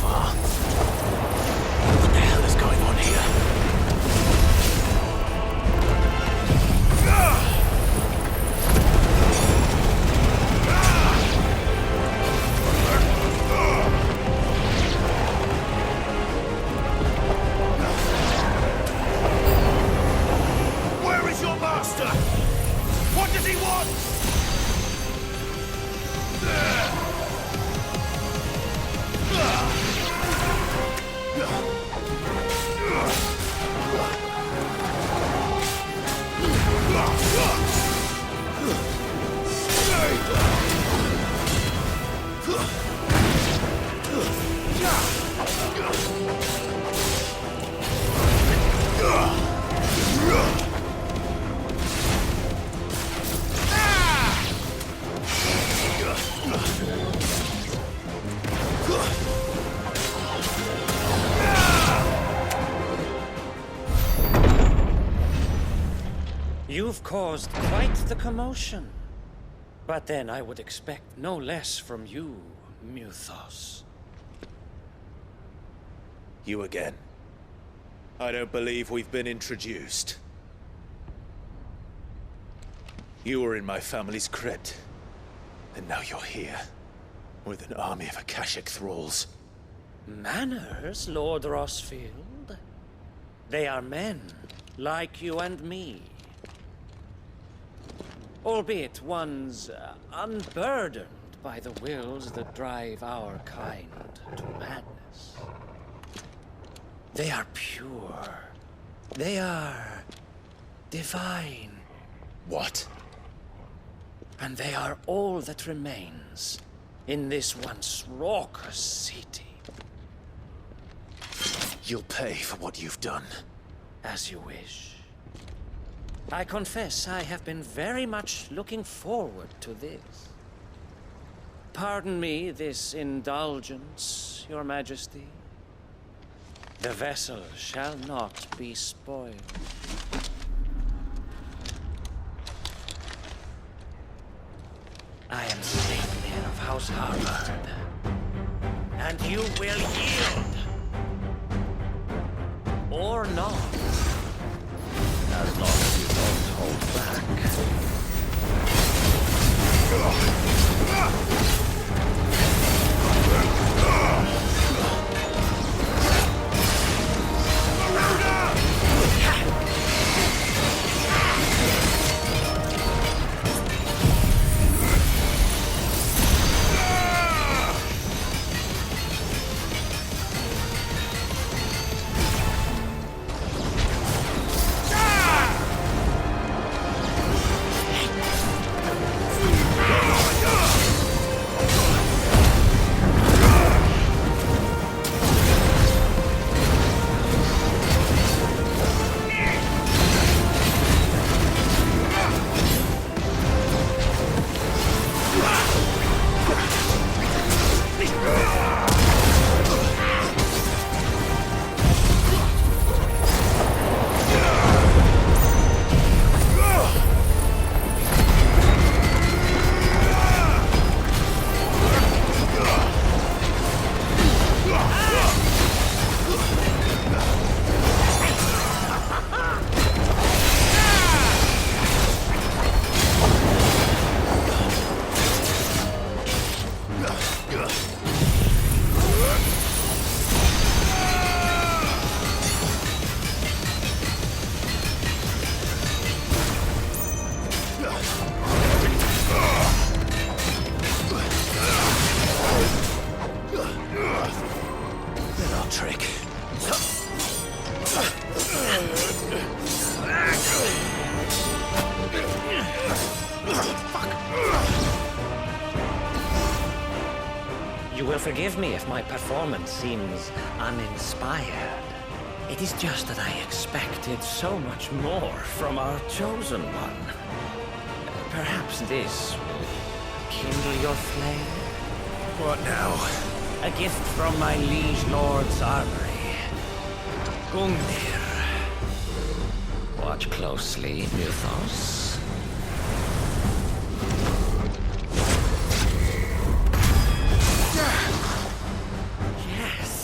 far. What the hell is going on here? Where is your master? What does he want? You've caused quite the commotion. But then I would expect no less from you, Muthos. You again. I don't believe we've been introduced. You were in my family's crypt. And now you're here. With an army of Akashic thralls. Manners, Lord Rosfield? They are men, like you and me. Albeit ones unburdened by the wills that drive our kind to madness. They are pure. They are divine. What? And they are all that remains in this once raucous city. You'll pay for what you've done. As you wish. I confess I have been very much looking forward to this. Pardon me this indulgence, Your Majesty. The vessel shall not be spoiled. I am Saintmere of House Harvard, and you will yield. Or not. As long as you don't hold back. You will forgive me if my performance seems uninspired. It is just that I expected so much more from our chosen one. Perhaps this will kindle your flame? What now? A gift from my liege lord's armory. Gungnir. Watch closely, Muthos. Yes.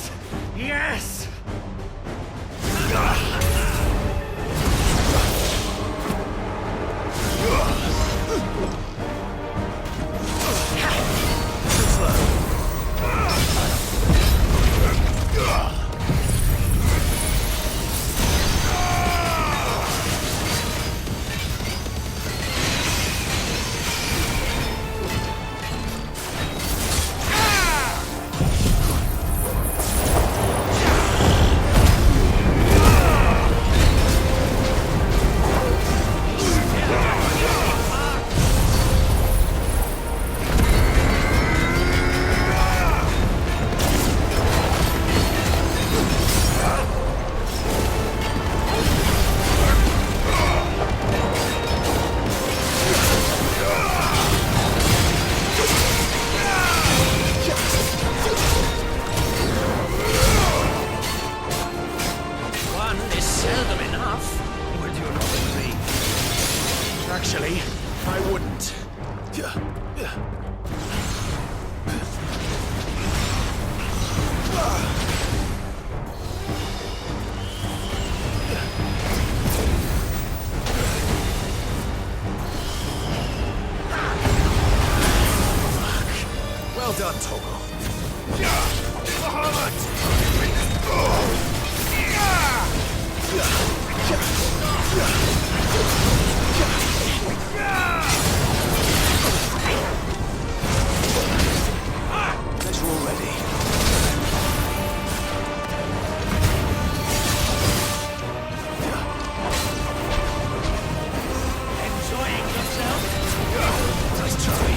Well done, Togo. Guess we're all ready. Enjoying yourself? Nice try.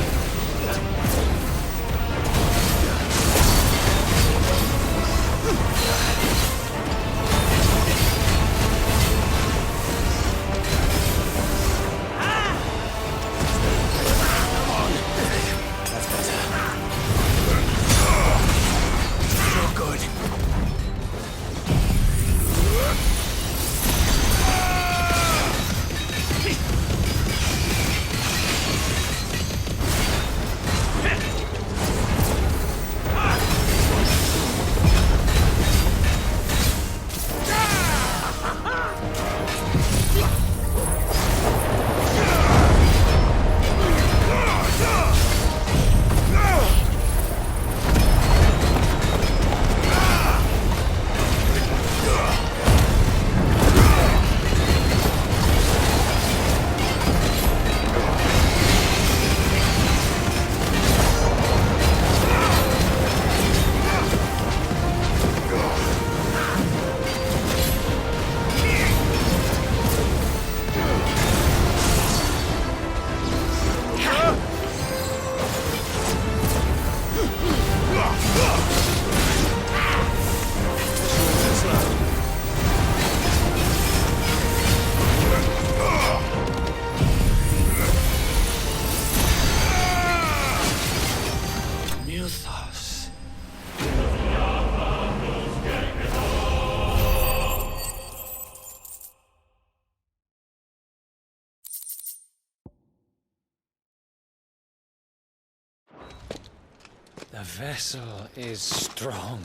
The vessel is strong.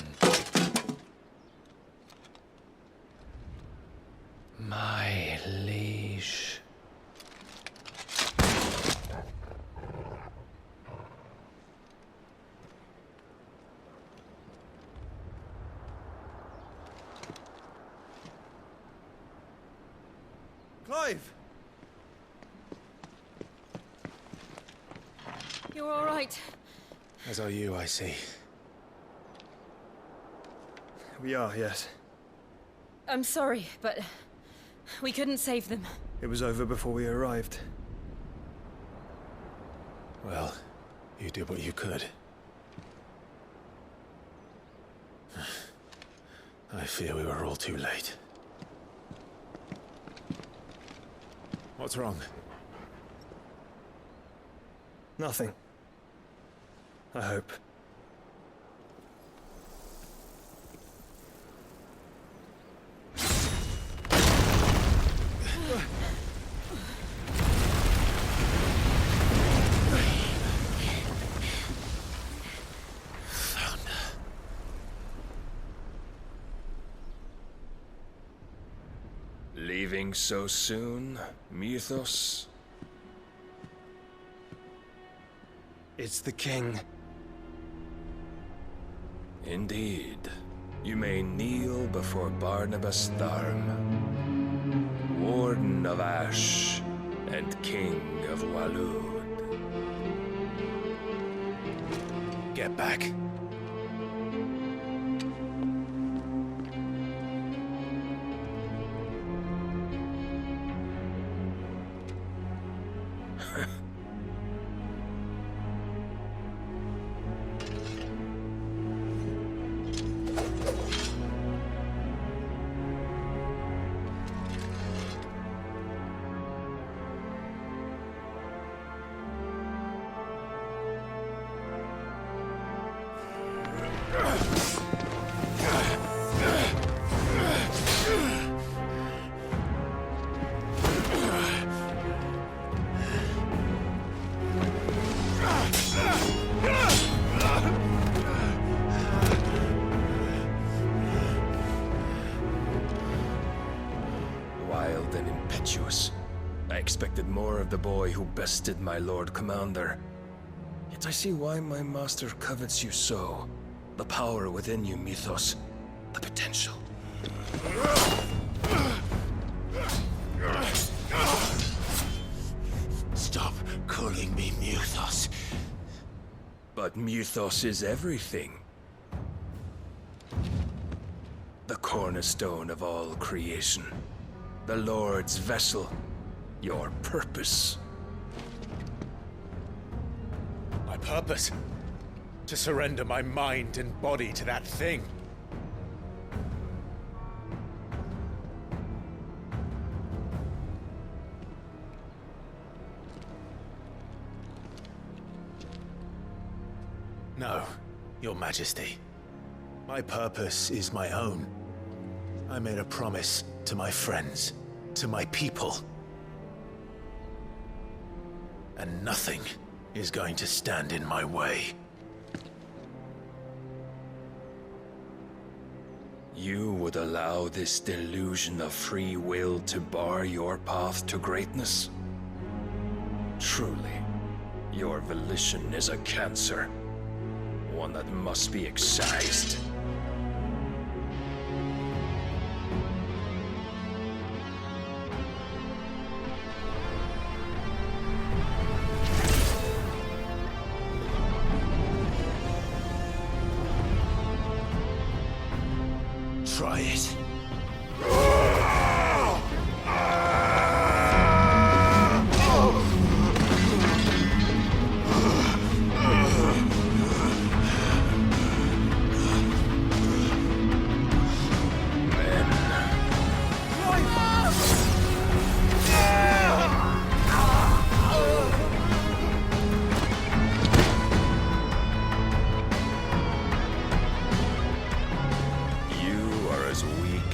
My liege. Clive! You're all right. As are you, I see. We are, yes. I'm sorry, but we couldn't save them. It was over before we arrived. Well, you did what you could. I fear we were all too late. What's wrong? Nothing. I hope. Leaving so soon, Mythos? It's the king. Indeed. You may kneel before Barnabas Tharm, Warden of Ash and King of Walud. Get back. Wild and impetuous. I expected more of the boy who bested my Lord Commander. Yet I see why my master covets you so. The power within you, Mythos. The potential. Stop calling me Mythos. But Mythos is everything. The cornerstone of all creation. The Lord's vessel. Your purpose. My purpose? To surrender my mind and body to that thing. No, Your Majesty. My purpose is my own. I made a promise to my friends, to my people. And nothing is going to stand in my way. You would allow this delusion of free will to bar your path to greatness? Truly, your volition is a cancer. One that must be excised. Try it.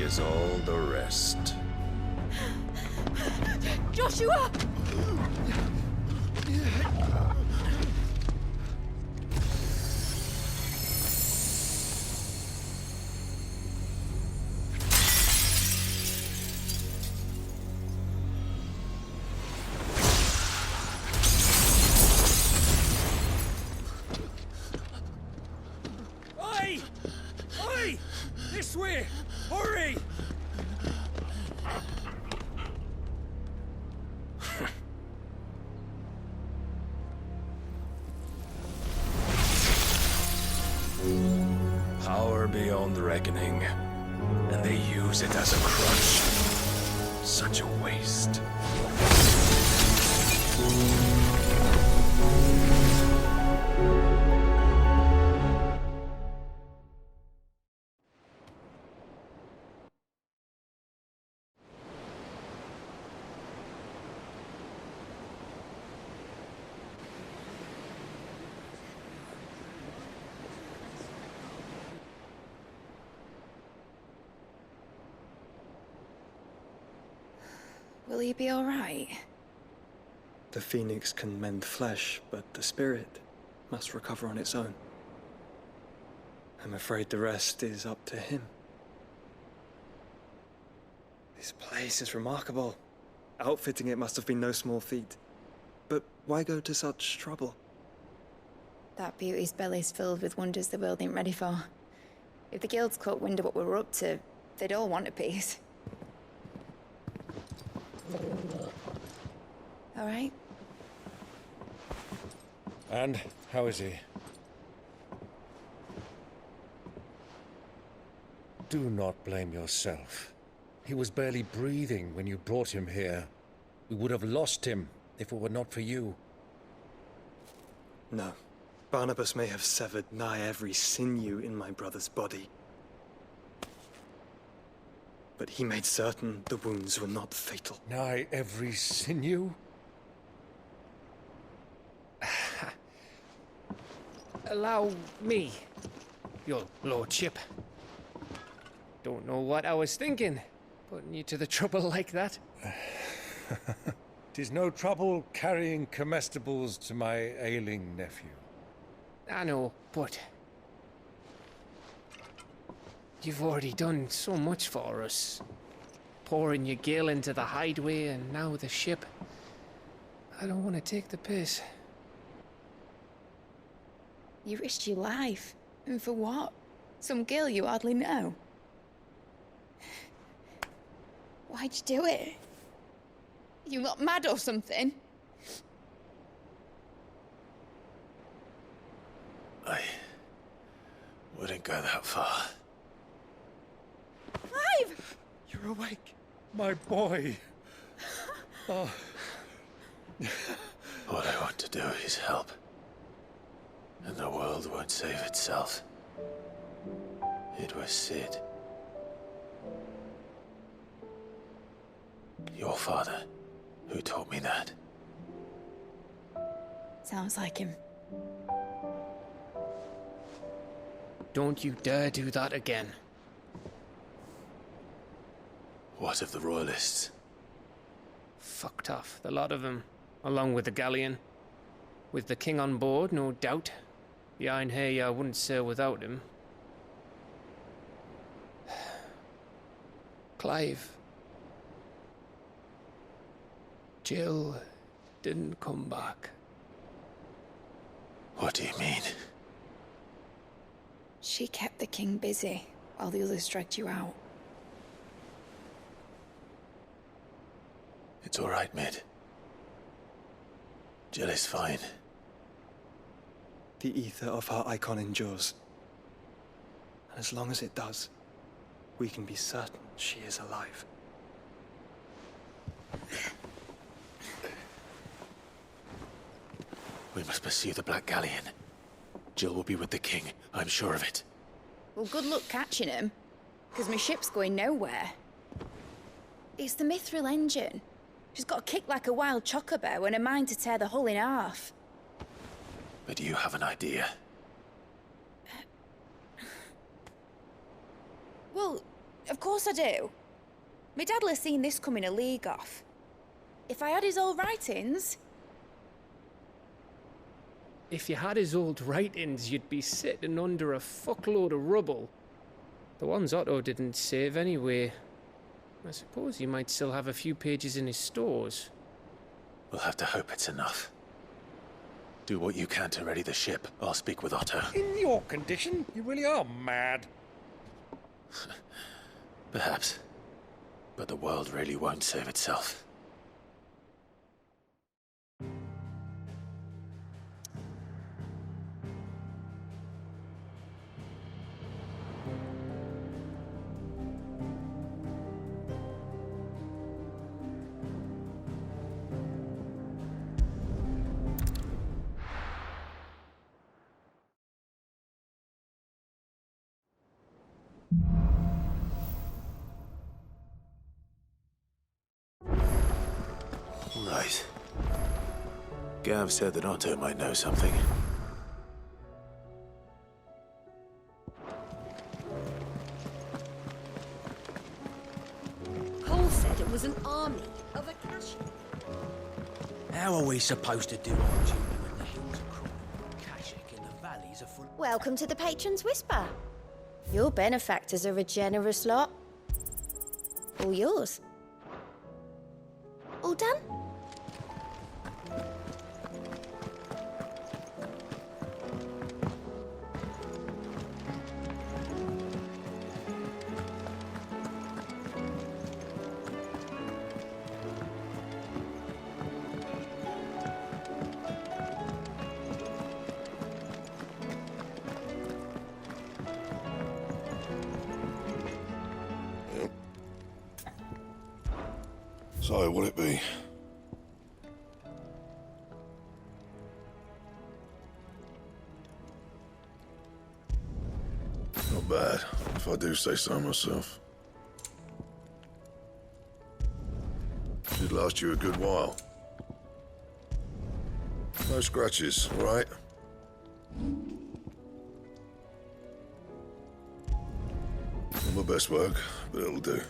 As all the rest. Joshua! Oi! Oi! This way! Hurry! Power beyond reckoning, and they use it as a crutch. Such a waste. Will he be all right? The phoenix can mend flesh, but the spirit must recover on its own. I'm afraid the rest is up to him. This place is remarkable. Outfitting it must have been no small feat. But why go to such trouble? That beauty's belly's filled with wonders the world ain't ready for. If the guilds caught wind of what we were up to, they'd all want a piece. All right? And how is he? Do not blame yourself. He was barely breathing when you brought him here. We would have lost him if it were not for you. No. Barnabas may have severed nigh every sinew in my brother's body. But he made certain the wounds were not fatal. Nigh every sinew? Allow me, your lordship. Don't know what I was thinking, putting you to the trouble like that. 'Tis no trouble carrying comestibles to my ailing nephew. I know, but you've already done so much for us. Pouring your gil into the hideaway and now the ship. I don't want to take the piss. You risked your life. And for what? Some girl you hardly know. Why'd you do it? You not mad or something? I wouldn't go that far. Clive! You're awake, my boy. Oh. What I want to do is help. And the world won't save itself. It was Sid. Your father, who taught me that. Sounds like him. Don't you dare do that again. What of the Royalists? Fucked off, the lot of them, along with the galleon. With the king on board, no doubt. The Iron Hair wouldn't sail without him. Clive. Jill didn't come back. What do you mean? She kept the king busy while the others dragged you out. It's all right, Mid. Jill is fine. The ether of her icon endures. And as long as it does, we can be certain she is alive. We must pursue the Black Galleon. Jill will be with the king, I'm sure of it. Well, good luck catching him, because my ship's going nowhere. It's the Mithril engine. She's got a kick like a wild chocobo and a mind to tear the hull in half. But you have an idea. Well, of course I do. My dad'll have seen this coming a league off. If I had his old writings... If you had his old writings, you'd be sitting under a fuckload of rubble. The ones Otto didn't save anyway. I suppose he might still have a few pages in his stores. We'll have to hope it's enough. Do what you can to ready the ship. I'll speak with Otto. In your condition, you really are mad. Perhaps. But the world really won't save itself. Right. Gav said that Otto might know something. Cole said it was an army of Akashi. How are we supposed to do our duty when the hills are crawling with Kashik and the valleys are full of... Welcome to the Patron's Whisper. Your benefactors are a generous lot. All yours. All done? So, will it be? Not bad, if I do say so myself. Should last you a good while. No scratches, all right? Not my best work, but it'll do.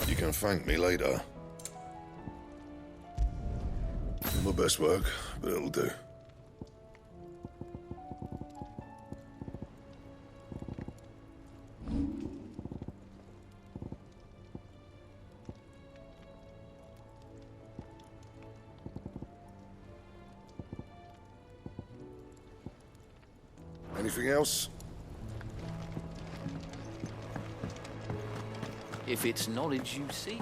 You can thank me later. Not my best work, but it'll do. Anything else? If it's knowledge you seek.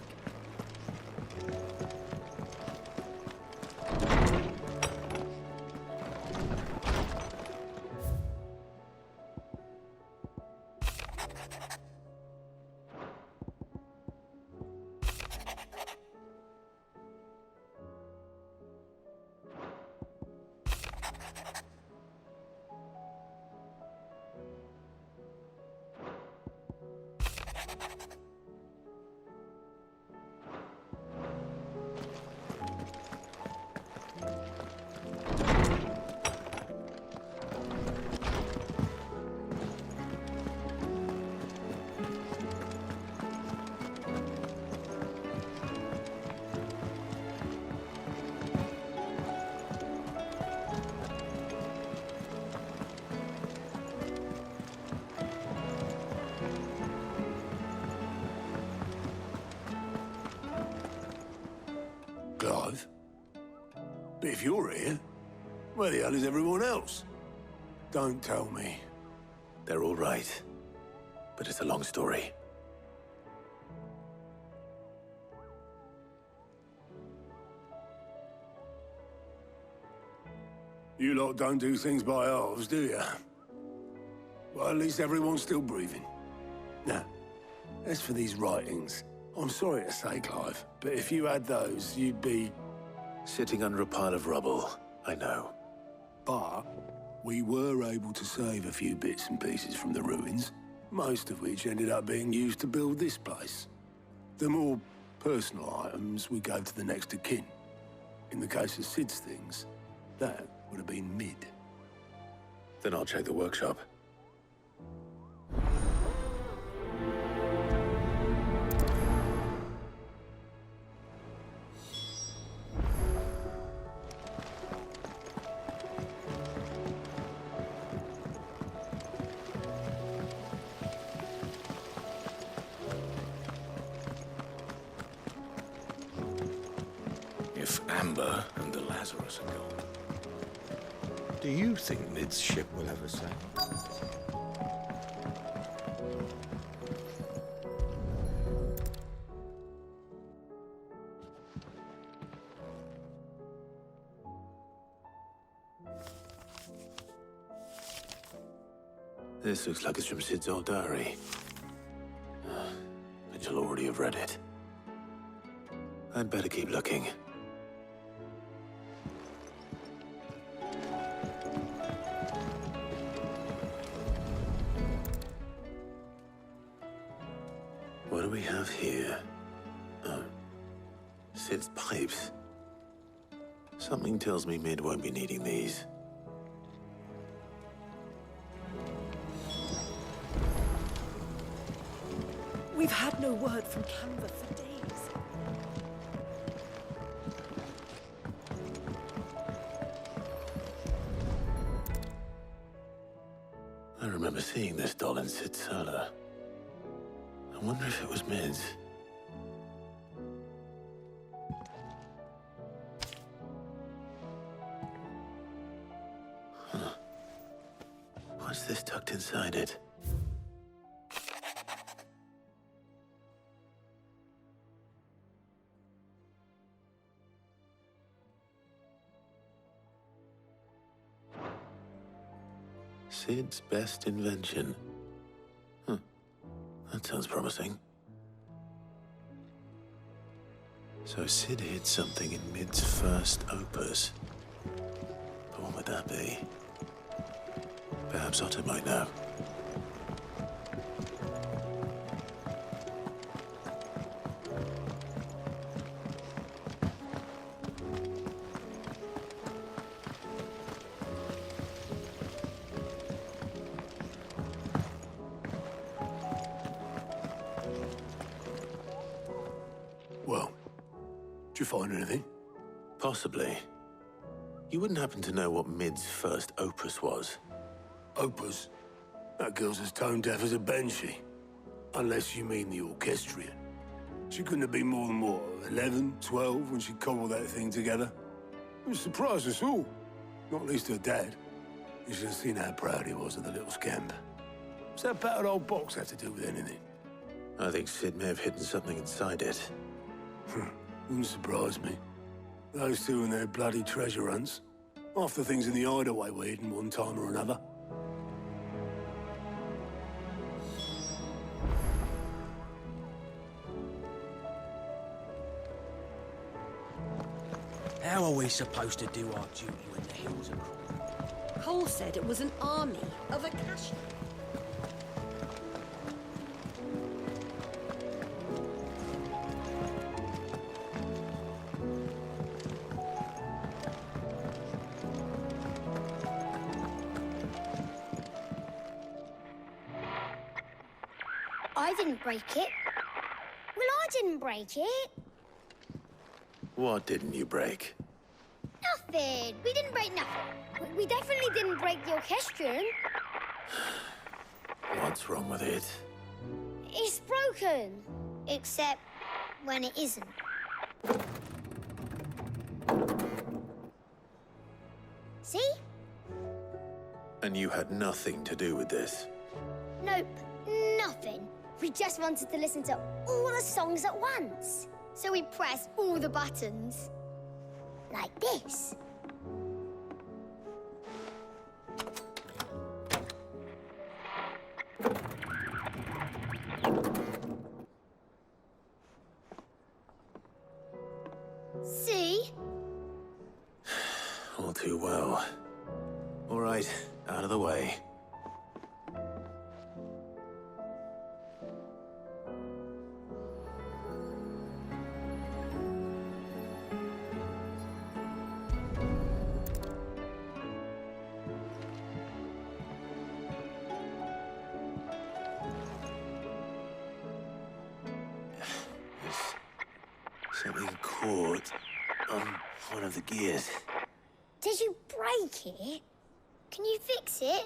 Clive? But if you're here, where the hell is everyone else? Don't tell me. They're all right. But it's a long story. You lot don't do things by halves, do you? Well, at least everyone's still breathing. Now, as for these writings, I'm sorry to say, Clive, but if you had those, you'd be... Sitting under a pile of rubble, I know. But we were able to save a few bits and pieces from the ruins, most of which ended up being used to build this place. The more personal items we gave to the next of kin. In the case of Sid's things, that would have been mid. Then I'll check the workshop. If Amber and the Lazarus are gone, do you think Mid's ship will ever sail? This looks like it's from Sid's old diary. But you'll already have read it. I'd better keep looking. What do we have here? Oh, Sid's pipes. Something tells me Mid won't be needing these. We've had no word from Cava for days. I remember seeing this doll in Sid's cellar. I wonder if it was Mid's. Huh. What's this tucked inside it? Sid's best invention. Huh. That sounds promising. So Sid hid something in Mid's first opus. But what would that be? Perhaps Otto might know. Well, did you find anything? Possibly. You wouldn't happen to know what Mid's first opus was? Opus? That girl's as tone deaf as a banshee. Unless you mean the orchestrion. She couldn't have been more than, what, 11, 12 when she cobbled that thing together? It surprised us all. Not least her dad. You should have seen how proud he was of the little scamp. What's that battered old box have to do with anything? I think Sid may have hidden something inside it. Wouldn't surprise me. Those two and their bloody treasure hunts. Half the things in the hideaway were hidden one time or another. How are we supposed to do our duty when the hills are crawling? Cole said it was an army of Akasha. I didn't break it. Well, I didn't break it. What didn't you break? Nothing. We didn't break nothing. We definitely didn't break the orchestrion. What's wrong with it? It's broken. Except when it isn't. See? And you had nothing to do with this? Nope, nothing. We just wanted to listen to all the songs at once. So we pressed all the buttons. Like this. See? All too well. All right, out of the way. Something caught on one of the gears. Did you break it? Can you fix it?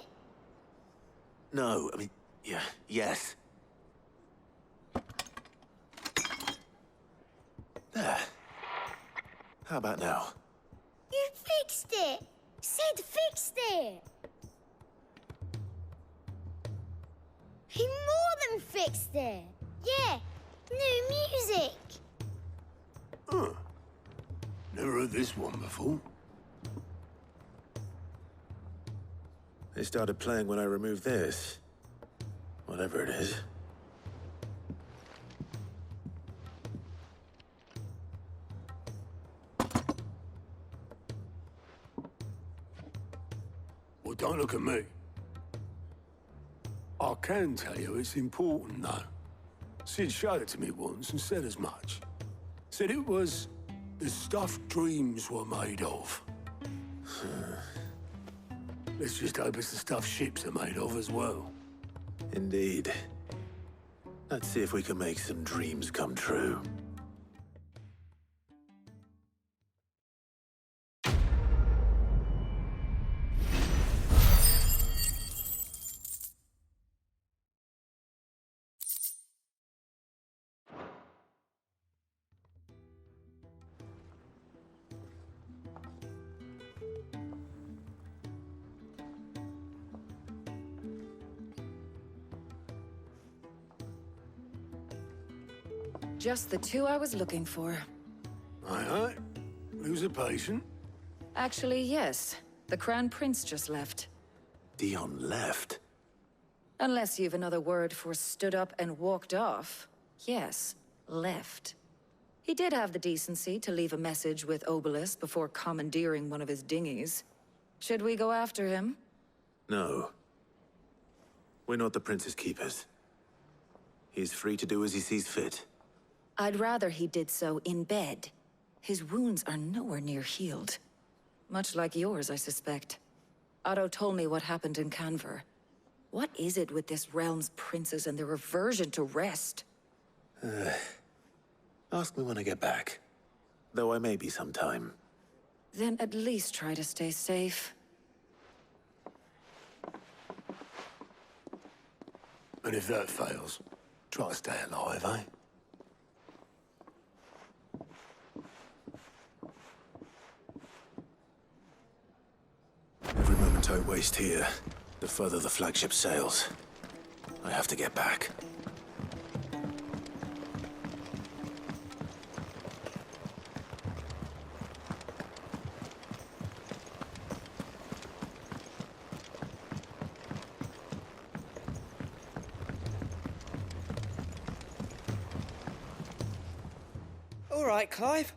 No, I mean, yes. There. How about now? You fixed it! Sid fixed it! He more than fixed it! Yeah, new music! Huh. Never heard this one before. They started playing when I removed this. Whatever it is. Well, don't look at me. I can tell you it's important, though. Sid showed it to me once and said as much. Said it was the stuff dreams were made of. Let's just hope it's the stuff ships are made of as well. Indeed. Let's see if we can make some dreams come true. Just the two I was looking for. Aye. Lose a patient? Actually, yes. The Crown Prince just left. Dion left? Unless you've another word for stood up and walked off. Yes, left. He did have the decency to leave a message with Obelisk before commandeering one of his dinghies. Should we go after him? No. We're not the Prince's keepers. He's free to do as he sees fit. I'd rather he did so in bed. His wounds are nowhere near healed. Much like yours, I suspect. Otto told me what happened in Canver. What is it with this realm's princes and their aversion to rest? Ask me when I get back. Though I may be sometime. Then at least try to stay safe. And if that fails, try to stay alive, eh? Every moment I waste here, the further the flagship sails. I have to get back. All right, Clive.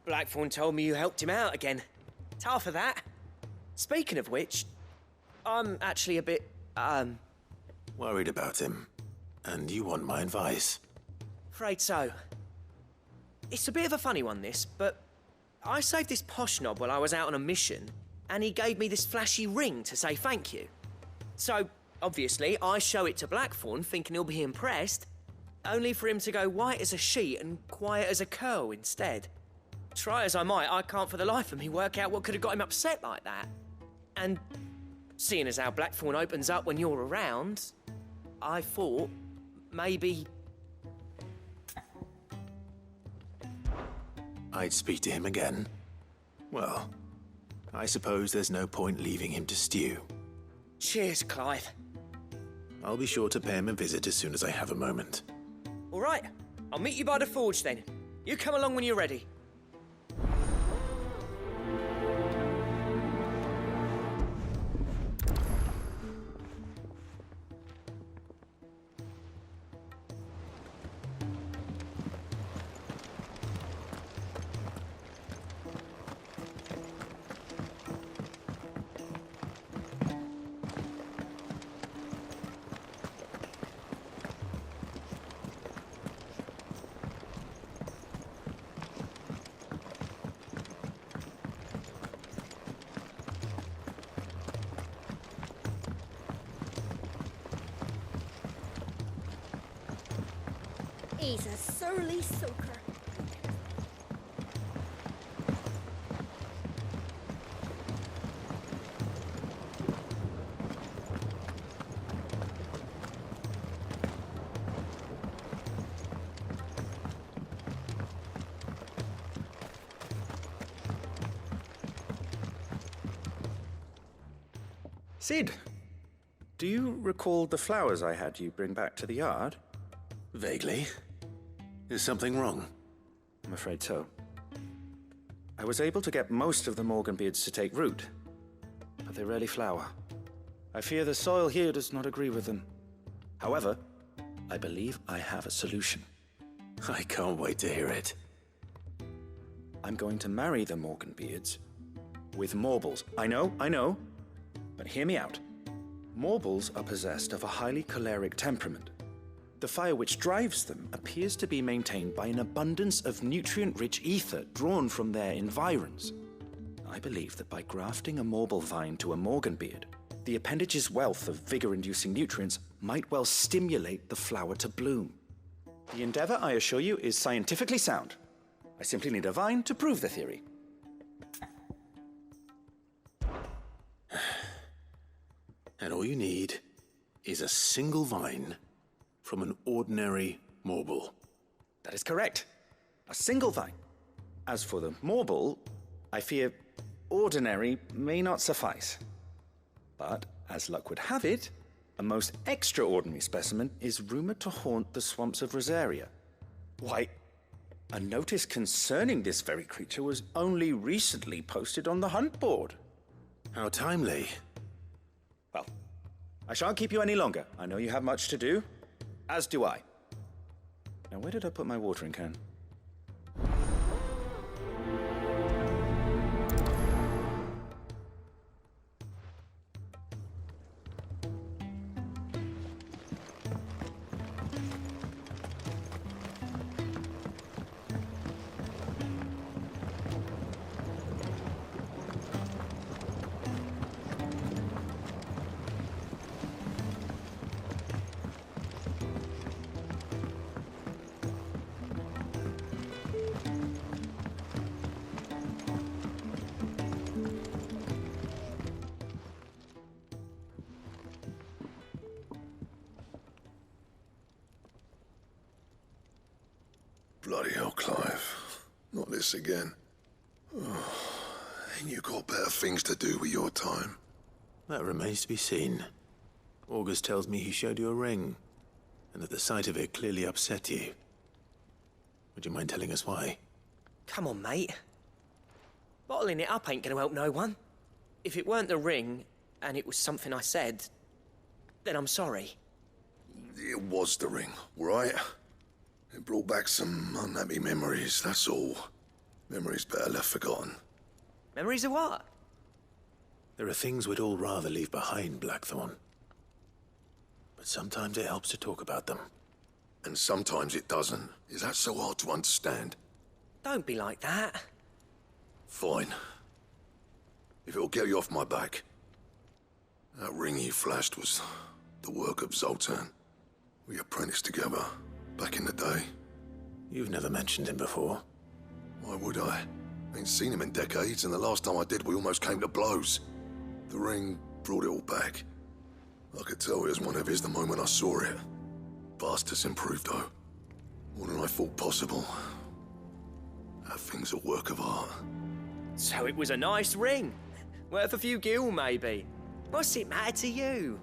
Blackthorn told me you helped him out again. Tough for that. Speaking of which, I'm actually a bit, Worried about him. And you want my advice? afraid so. It's a bit of a funny one, this, but I saved this posh knob while I was out on a mission, and he gave me this flashy ring to say thank you. So, obviously, I show it to Blackthorn, thinking he'll be impressed, only for him to go white as a sheet and quiet as a curl instead. Try as I might, I can't for the life of me work out what could have got him upset like that. And seeing as how Blackthorn opens up when you're around, I thought maybe... I'd speak to him again. Well, I suppose there's no point leaving him to stew. Cheers, Clive. I'll be sure to pay him a visit as soon as I have a moment. All right, I'll meet you by the forge then. You come along when you're ready. He's a surly soaker. Sid, do you recall the flowers I had you bring back to the yard? Vaguely. Is something wrong? I'm afraid so. I was able to get most of the Morganbeards to take root, but they rarely flower. I fear the soil here does not agree with them. However, I believe I have a solution. I can't wait to hear it. I'm going to marry the Morganbeards with Morbles. I know, but hear me out. Morbles are possessed of a highly choleric temperament. The fire which drives them appears to be maintained by an abundance of nutrient-rich ether drawn from their environs. I believe that by grafting a Morble vine to a Morganbeard, the appendage's wealth of vigor-inducing nutrients might well stimulate the flower to bloom. The endeavor, I assure you, is scientifically sound. I simply need a vine to prove the theory. And all you need is a single vine from an ordinary Morble. That is correct. A single vine. As for the Morble, I fear ordinary may not suffice. But, as luck would have it, a most extraordinary specimen is rumored to haunt the swamps of Rosaria. Why, a notice concerning this very creature was only recently posted on the hunt board. How timely. Well, I shan't keep you any longer. I know you have much to do. As do I. Now, where did I put my watering can? Bloody hell, Clive. Not this again. Oh, ain't you got better things to do with your time? That remains to be seen. August tells me he showed you a ring, and that the sight of it clearly upset you. Would you mind telling us why? Come on, mate. Bottling it up ain't gonna help no one. If it weren't the ring, and it was something I said, then I'm sorry. It was the ring, right? It brought back some unhappy memories, that's all. Memories better left forgotten. Memories of what? There are things we'd all rather leave behind, Blackthorn. But sometimes it helps to talk about them. And sometimes it doesn't. Is that so hard to understand? Don't be like that. Fine. If it'll get you off my back. That ring you flashed was the work of Zoltan. We apprenticed together, back in the day. You've never mentioned him before. Why would I? Ain't seen him in decades, and the last time I did, we almost came to blows. The ring brought it all back. I could tell it was one of his the moment I saw it. Bastard's improved, though. More than I thought possible. That thing's a work of art. So it was a nice ring. Worth a few gil, maybe. What's it matter to you?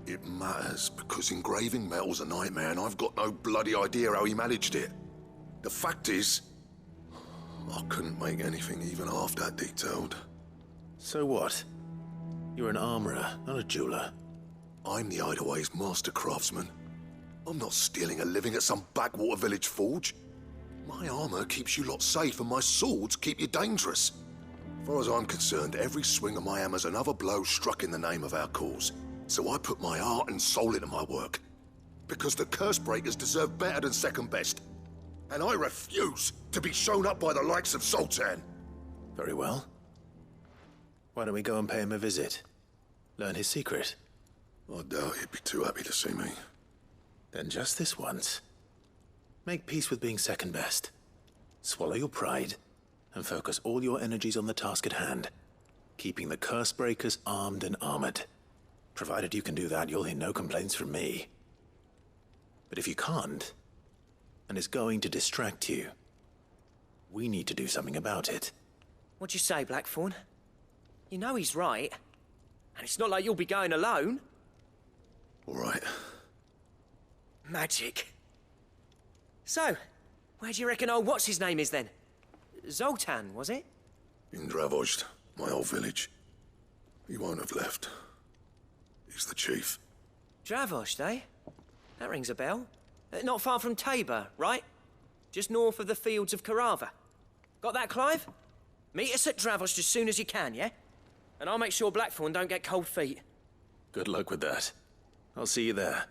It matters because engraving metal's a nightmare, and I've got no bloody idea how he managed it. The fact is, I couldn't make anything even half that detailed. So what? You're an armorer, not a jeweler. I'm the Hideaway's master craftsman. I'm not stealing a living at some backwater village forge. My armor keeps you lot safe, and my swords keep you dangerous. As far as I'm concerned, every swing of my hammer's another blow struck in the name of our cause. So I put my heart and soul into my work. Because the curse breakers deserve better than second best. And I refuse to be shown up by the likes of Zoltan. Very well. Why don't we go and pay him a visit? Learn his secret. I doubt he'd be too happy to see me. Then just this once. Make peace with being second best. Swallow your pride, and focus all your energies on the task at hand. Keeping the curse breakers armed and armored. Provided you can do that, you'll hear no complaints from me. But if you can't, and it's going to distract you, we need to do something about it. What'd you say, Blackthorn? You know he's right. And it's not like you'll be going alone. All right. Magic. So, where do you reckon old what's-his-name is then? Zoltan, was it? In Dravozd, my old village. He won't have left. He's the chief. Dravozd, eh? That rings a bell. Not far from Tabor, right? Just north of the fields of Cava. Got that, Clive? Meet us at Dravozd as soon as you can, yeah? And I'll make sure Blackthorn don't get cold feet. Good luck with that. I'll see you there.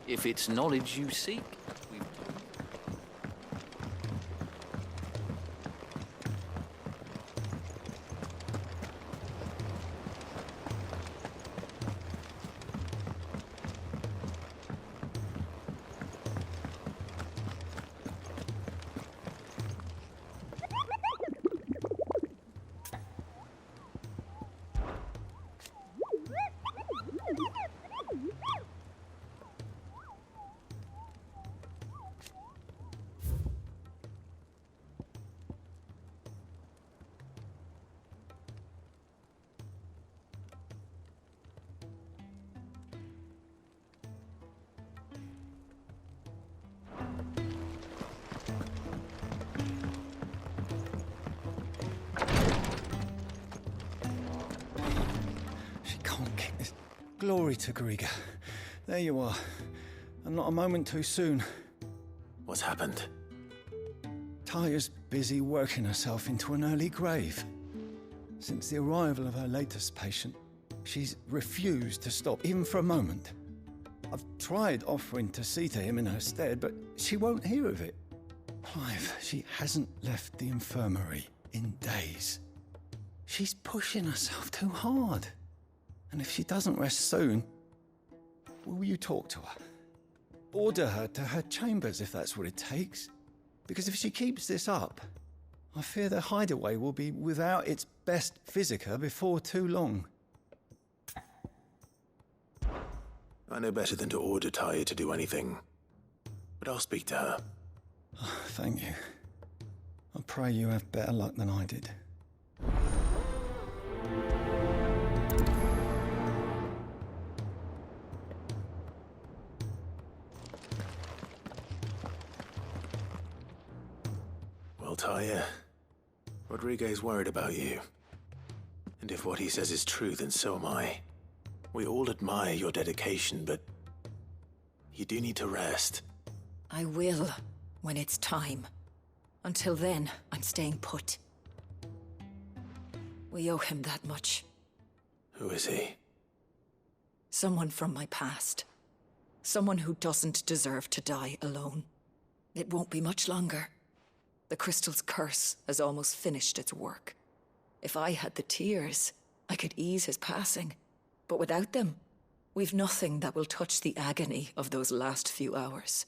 If it's knowledge you seek, we've Glory to Griga. There you are. And not a moment too soon. What's happened? Taya's busy working herself into an early grave. Since the arrival of her latest patient, she's refused to stop, even for a moment. I've tried offering to see to him in her stead, but she won't hear of it. Clive, she hasn't left the infirmary in days. She's pushing herself too hard. And if she doesn't rest soon, will you talk to her? Order her to her chambers if that's what it takes. Because if she keeps this up, I fear the hideaway will be without its best physica before too long. I know better than to order Taya to do anything. but I'll speak to her. Thank you. I pray you have better luck than I did. Well, Taya, Rodriguez worried about you. And if what he says is true, then so am I. We all admire your dedication, but you do need to rest. I will, when it's time. Until then, I'm staying put. We owe him that much. Who is he? Someone from my past. Someone who doesn't deserve to die alone. It won't be much longer. The crystal's curse has almost finished its work. If I had the tears, I could ease his passing. But without them, we've nothing that will touch the agony of those last few hours.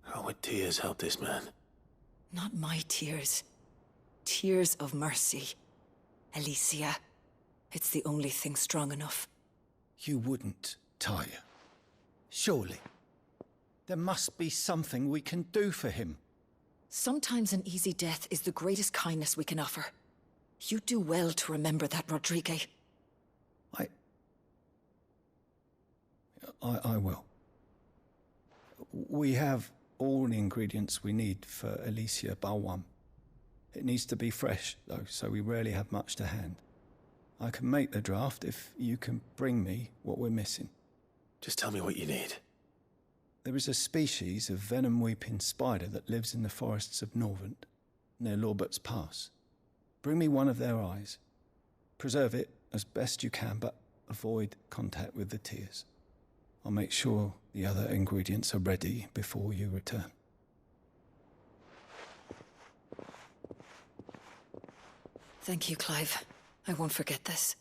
How would tears help this man? Not my tears. Tears of mercy. Alicia. It's the only thing strong enough. You wouldn't, Taya. Surely. There must be something we can do for him. Sometimes an easy death is the greatest kindness we can offer. You do well to remember that, Rodrigue. I will. We have all the ingredients we need for Alicia Balwam. It needs to be fresh, though, so we rarely have much to hand. I can make the draft if you can bring me what we're missing. Just tell me what you need. There is a species of venom-weeping spider that lives in the forests of Norvent, near Lorbert's Pass. Bring me one of their eyes. Preserve it as best you can, but avoid contact with the tears. I'll make sure the other ingredients are ready before you return. Thank you, Clive. I won't forget this.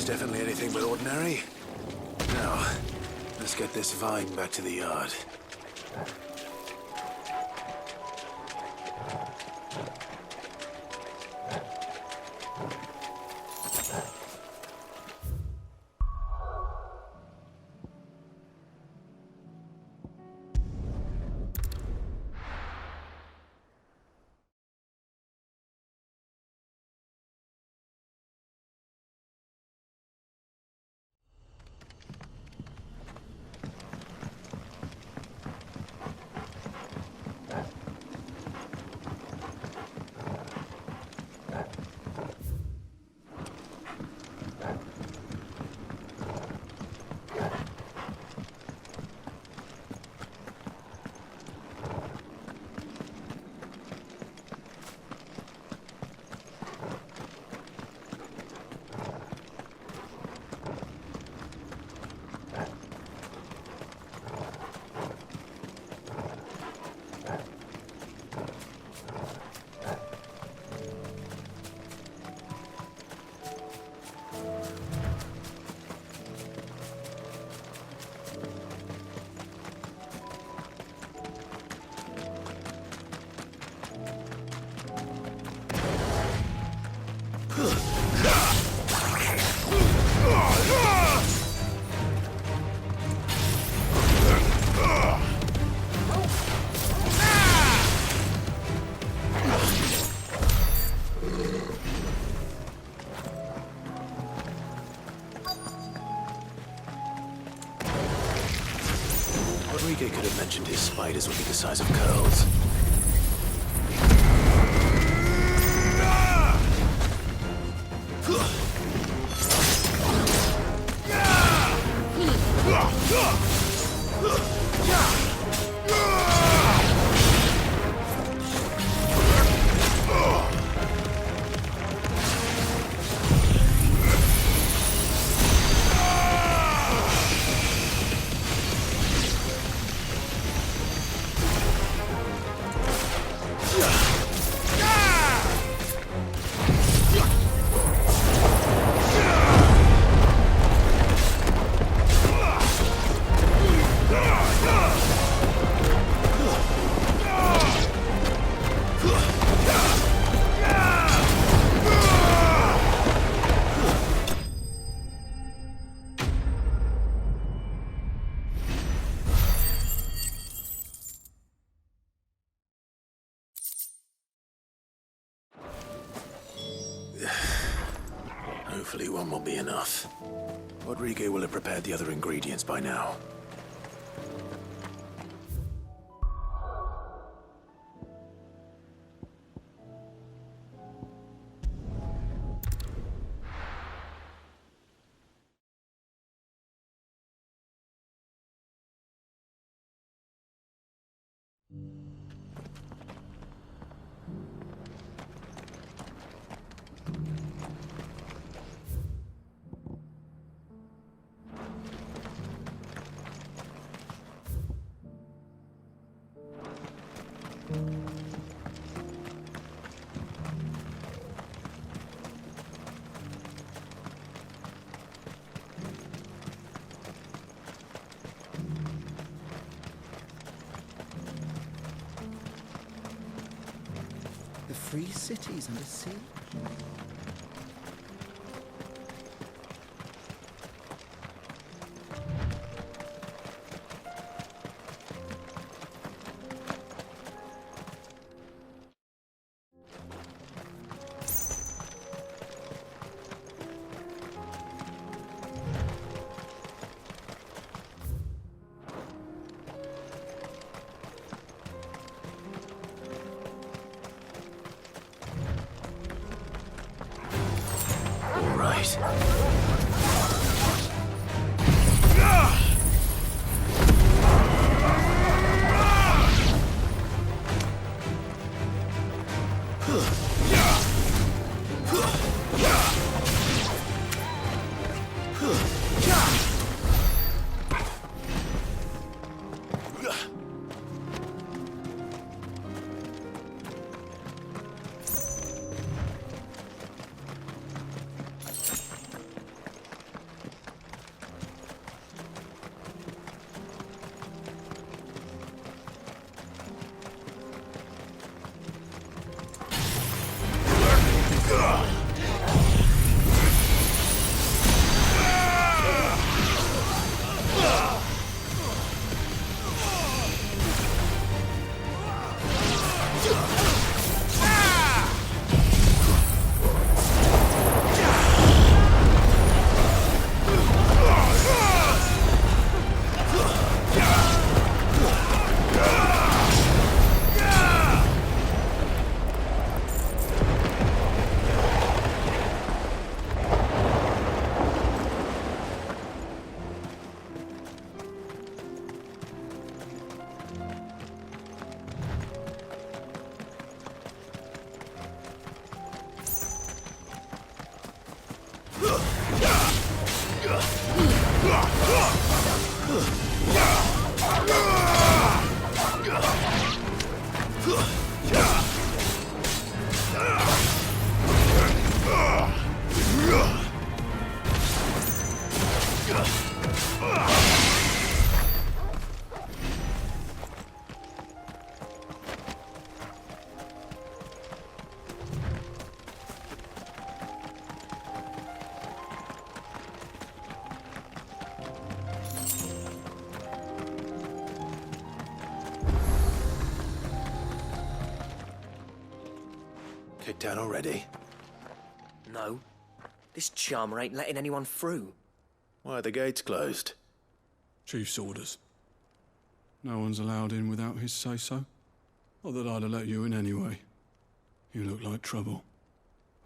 Definitely anything but ordinary. Now, let's get this vine back to the yard. Could have mentioned his spiders would be the size of curls. Hopefully one will be enough. Rodrigo will have prepared the other ingredients by now. The free cities under siege? Kicked down already? No. This charmer ain't letting anyone through. Why are the gates closed? Chief's orders. No one's allowed in without his say-so. Not that I'd have let you in anyway. You look like trouble.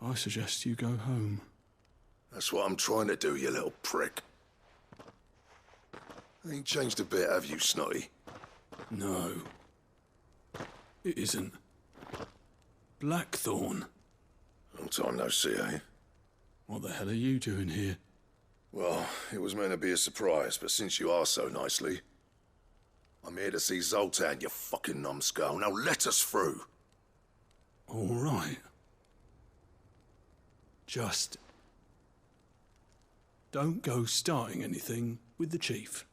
I suggest you go home. That's what I'm trying to do, you little prick. Ain't changed a bit, have you, Snotty? No. It isn't. Blackthorn. Long time no see, eh? What the hell are you doing here? Well, it was meant to be a surprise, but since you asked so nicely, I'm here to see Zoltan, you fucking numbskull. Now let us through. All right. Just don't go starting anything with the chief.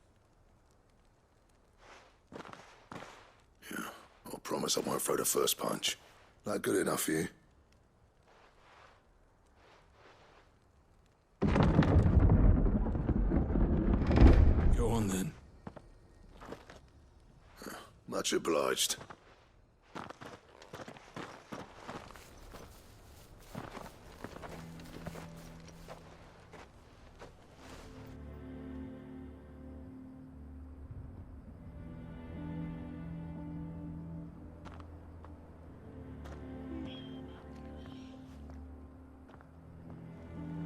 Yeah, I promise I won't throw the first punch. That good enough for you? Go on then. Much obliged.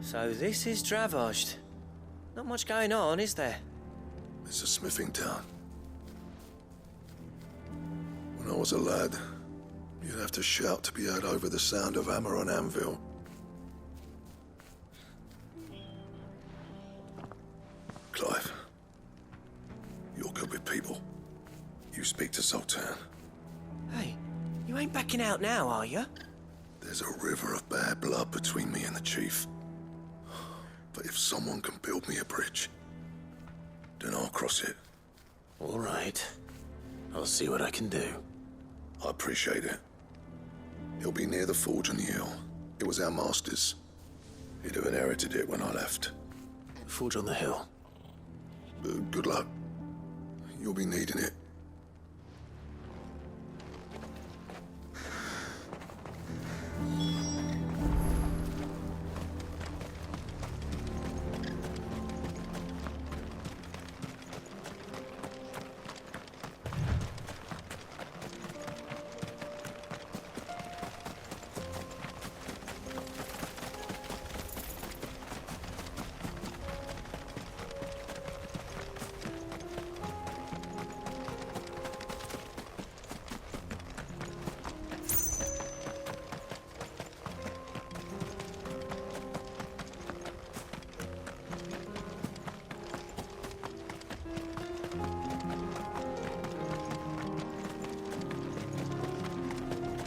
So this is Dravoged. Not much going on, is there? It's a smithing town. When I was a lad, you'd have to shout to be heard over the sound of hammer on anvil. Clive, you're good with people. You speak to Sultan. Hey, you ain't backing out now, are you? There's a river of bad blood between me and the chief. But if someone can build me a bridge, then I'll cross it. All right. I'll see what I can do. I appreciate it. It'll be near the forge on the hill. It was our master's. He'd have inherited it when I left. The forge on the hill? Good luck. You'll be needing it.